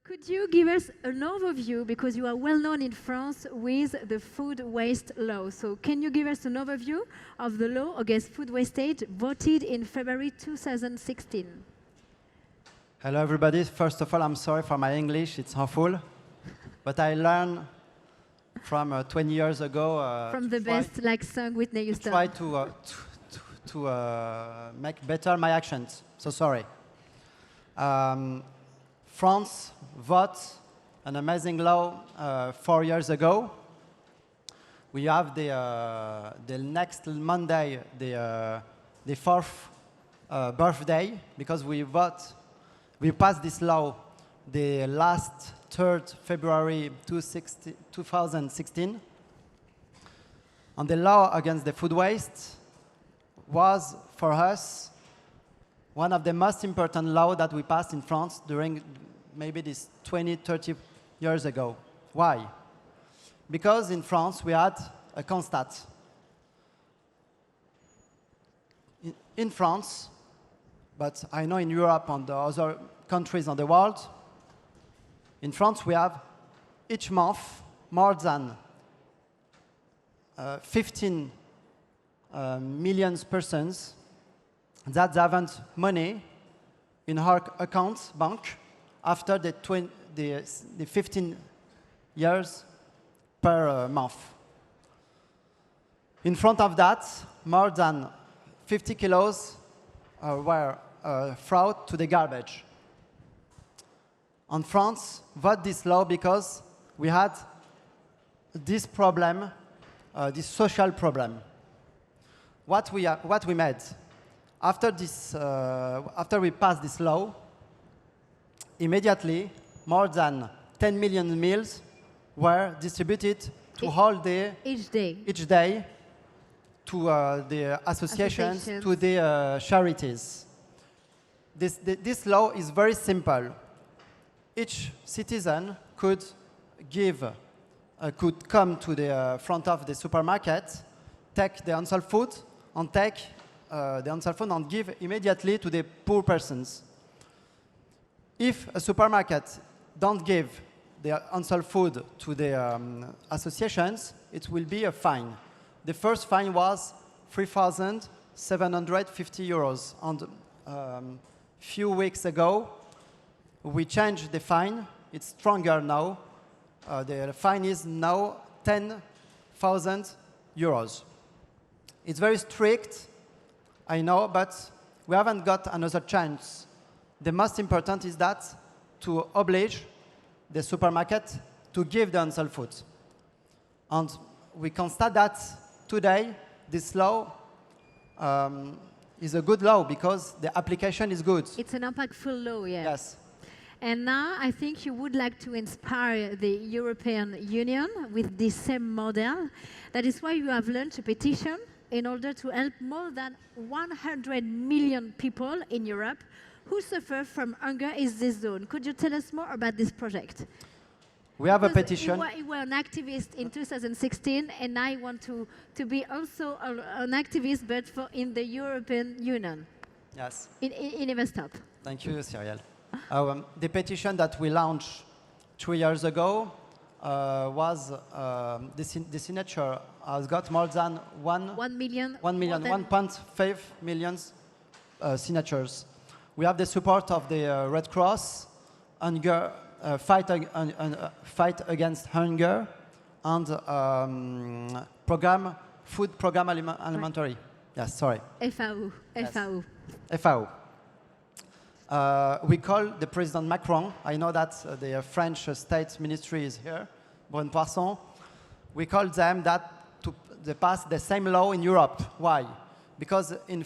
Could you give us an overview, because you are well known in France with the food waste law. So can you give us an overview of the law against food wastage voted in February 2016? Hello, everybody. First of all, I'm sorry for my English. It's awful. But I learned from 20 years ago. From the best, like song Whitney Houston. Try to make better my accent. So sorry. France voted an amazing law 4 years ago. We have the next Monday, the fourth birthday, because we passed this law the last 3rd February 2016. And the law against the food waste was, for us, one of the most important laws that we passed in France during maybe this 20, 30 years ago. Why? Because in France we had a constat. In France, but I know in Europe and the other countries in the world, in France we have each month more than 15 million persons that haven't money in her account bank after the 15 years per month. In front of that, more than 50 kilos were thrown to the garbage. And France voted this law because we had this problem, this social problem. What we made after we passed this law, immediately more than 10 million meals were distributed to each day to the associations, to the charities. This law is very simple. Each citizen could come to the front of the supermarket, take the unsold food, and take the unsold food and give immediately to the poor persons. If a supermarket don't give the unsold food to the associations, it will be a fine. The first fine was 3,750 euros. And few weeks ago, we changed the fine. It's stronger now. The fine is now 10,000 euros. It's very strict, I know, but we haven't got another chance. The most important is that to oblige the supermarket to give the unsold food. And we constate that today this law is a good law because the application is good. It's an impactful law, yeah. Yes. And now I think you would like to inspire the European Union with this same model. That is why you have launched a petition in order to help more than 100 million people in Europe who suffer from hunger in this zone. Could you tell us more about this project? We have a petition. You were an activist in 2016, and I want to be also an activist, but in the European Union. Yes. In Never Stop. Thank you, Cyrielle. The petition that we launched 3 years ago was the signature has got more than 1.5 million signatures. We have the support of the Red Cross, fight against hunger, and food program alimentary. Yes, sorry. FAO. Yes. FAO. We call the President Macron. I know that the French State Ministry is here, Brune Poisson. We call them that to pass the same law in Europe. Why? Because in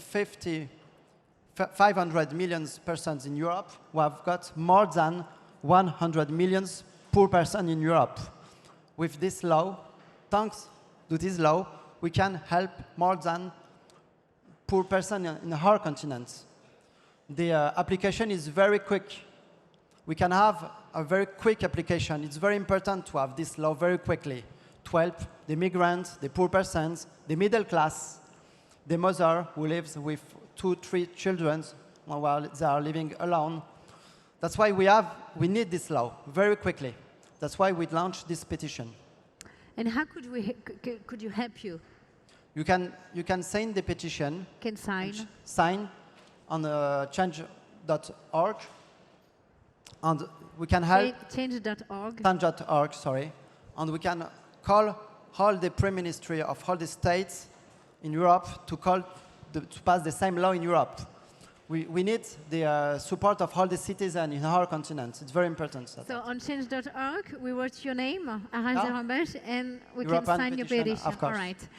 500 million persons in Europe, we have got more than 100 million poor persons in Europe. With this law, thanks to this law, we can help more than poor persons in our continent. The application is very quick. We can have a very quick application. It's very important to have this law very quickly to help the migrants, the poor persons, the middle class, the mother who lives with 2, 3 children while they are living alone, That's why we need this law very quickly. That's why we launched this petition. And how could you help you? You can sign the petition. Can sign. Sign on change.org, and we can help. Change.org. Change.org, sorry, and we can call all the prime ministry of all the states in Europe to pass the same law in Europe. We need the support of all the citizens in our continent. It's very important. So on change.org, we wrote your name, Arash No. Derambarsh, and we European can sign your petition. of course. All right.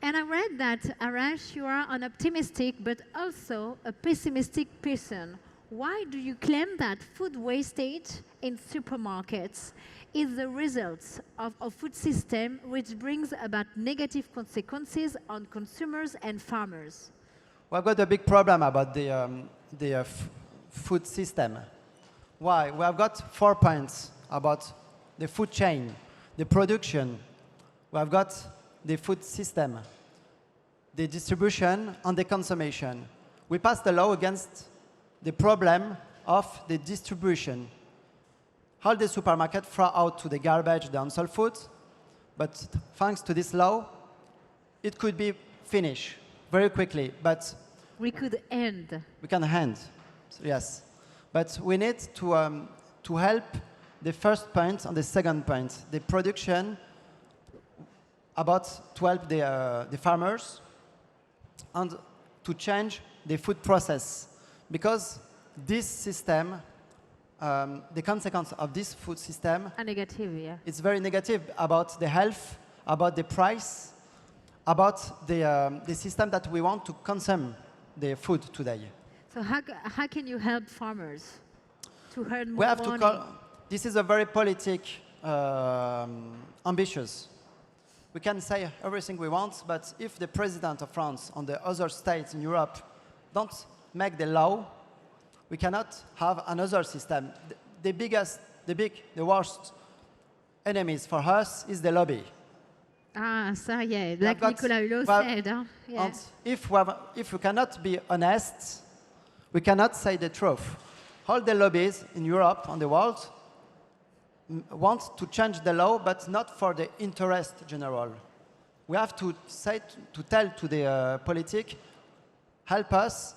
And I read that, Arash, you are an optimistic but also a pessimistic person. Why do you claim that food wastage in supermarkets is the result of a food system which brings about negative consequences on consumers and farmers? We've got a big problem about the food system. Why? We have got 4 points about the food chain, the production. We have got the food system, the distribution, and the consumption. We passed a law against the problem of the distribution. All the supermarkets throw out to the garbage the unsold food, but thanks to this law, it could be finished very quickly. But we could end. We can end, yes. But we need to help the first point and the second point, the production, to help the farmers and to change the food process. Because this system, the consequence of this food system, are negative, yeah. It's very negative about the health, about the price, about the system that we want to consume the food today. So how can you help farmers to earn more We have money? to call. This is a very ambitious. We can say everything we want, but if the president of France and the other states in Europe don't make the law, we cannot have another system. The worst enemies for us is the lobby. Ah, ça, yeah, like Nicolas Hulot said. Huh? Yeah. And if we cannot be honest, we cannot say the truth. All the lobbies in Europe and the world want to change the law, but not for the interest general. We have to tell to the politic, help us,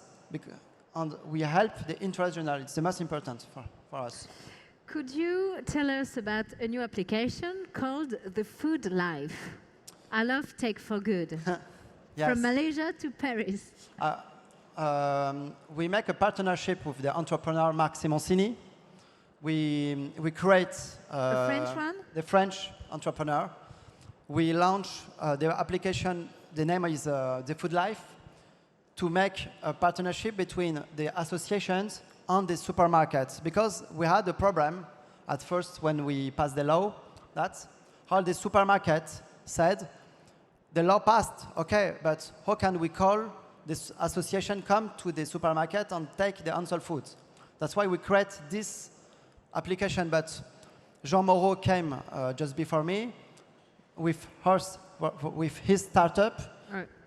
and we help the interest general. It's the most important for us. Could you tell us about a new application called The Food Life? I love Take for Good. Yes. From Malaysia to Paris. We make a partnership with the entrepreneur Marc Simoncini. We create the French one? The French entrepreneur. We launch the application. The name is The Food Life, to make a partnership between the associations and the supermarkets, because we had a problem at first when we passed the law that all the supermarkets said the law passed, okay, but how can we call this association come to the supermarket and take the unsold food? That's why we create this application. But Jean Moreau came just before me with his startup,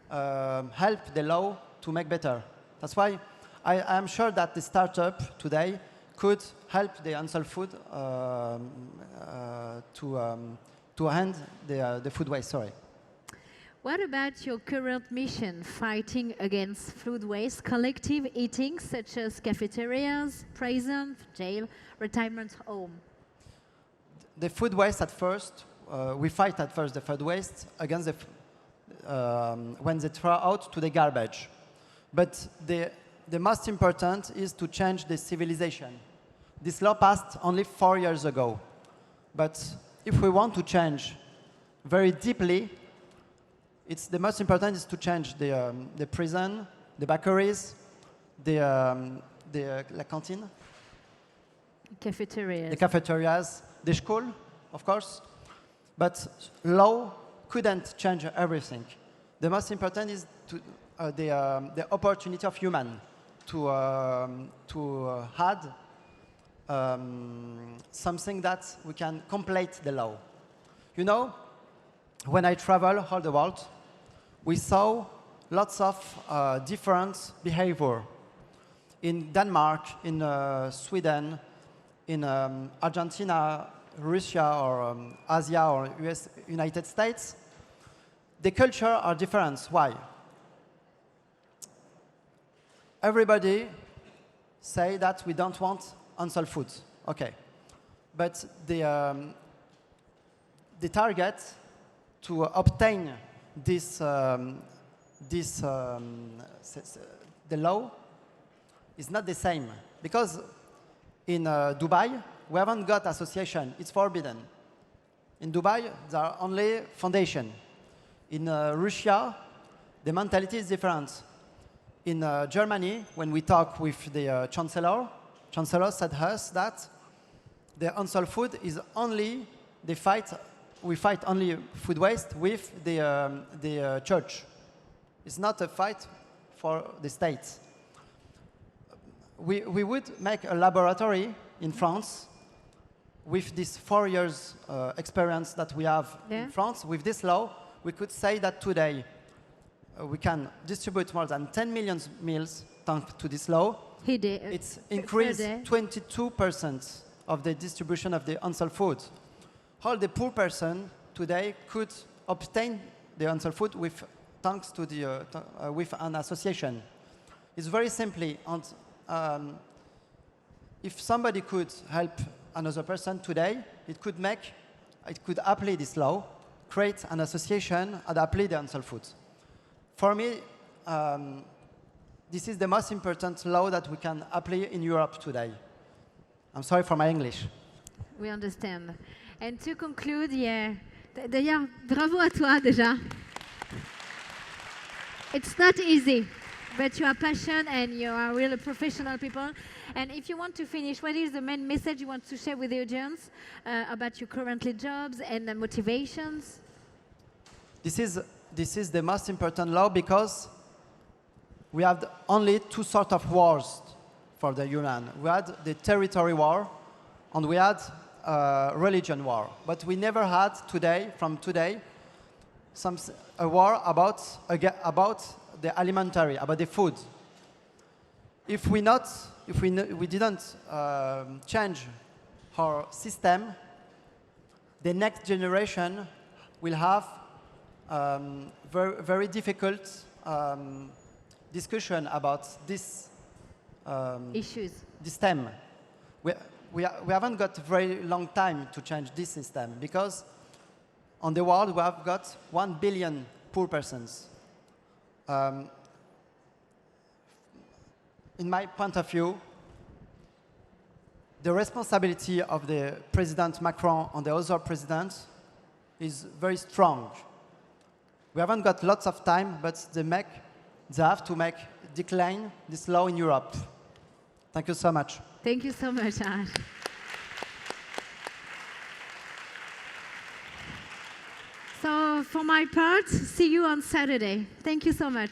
help the law to make better. That's why I am sure that the startup today could help the unsold food to end the food waste. Sorry. What about your current mission fighting against food waste, collective eating, such as cafeterias, prison, jail, retirement home? The food waste at first, we fight at first the food waste against when they throw out to the garbage. But the most important is to change the civilization. This law passed only 4 years ago. But if we want to change very deeply, the most important is to change the prison, the bakeries, la cantine, cafeterias, the cafeterias, the school, of course. But law couldn't change everything. The most important is the opportunity of human to add something that we can complete the law. You know, when I travel all the world, we saw lots of different behavior. In Denmark, in Sweden, in Argentina, Russia, or Asia, or United States, the culture are different. Why? Everybody say that we don't want unsold food. Okay. But the target to obtain this, the law is not the same. Because in Dubai, we haven't got association. It's forbidden. In Dubai, there are only foundation. In Russia, the mentality is different. In Germany, when we talk with the chancellor said to us that the unsold food is only we fight only food waste with the church. It's not a fight for the state. We would make a laboratory in France with this 4 years experience that we have in France. With this law, we could say that today we can distribute more than 10 million meals thanks to this law. It's increased 22% of the distribution of the unsold food. All the poor person today could obtain the unsold food thanks to with an association. It's very simply, and if somebody could help another person today, it could apply this law, create an association, and apply the unsold food. For me, this is the most important law that we can apply in Europe today. I'm sorry for my English. We understand. And to conclude, d'ailleurs, bravo à toi déjà. It's not easy, but you are passionate and you are really professional people. And if you want to finish, what is the main message you want to share with the audience about your currently jobs and motivations? This is the most important law because we have only two sorts of wars for the human. We had the territory war and we had religion war. But we never had from today, a war about the alimentary, about the food. If we didn't change our system, the next generation will have very, very difficult discussion about this issues. This theme. We haven't got a very long time to change this system because on the world we have got 1 billion poor persons. In my point of view, the responsibility of the President Macron and the other presidents is very strong. We haven't got lots of time, but they have to decline this law in Europe. Thank you so much. Thank you so much, Arash. So for my part, see you on Saturday. Thank you so much.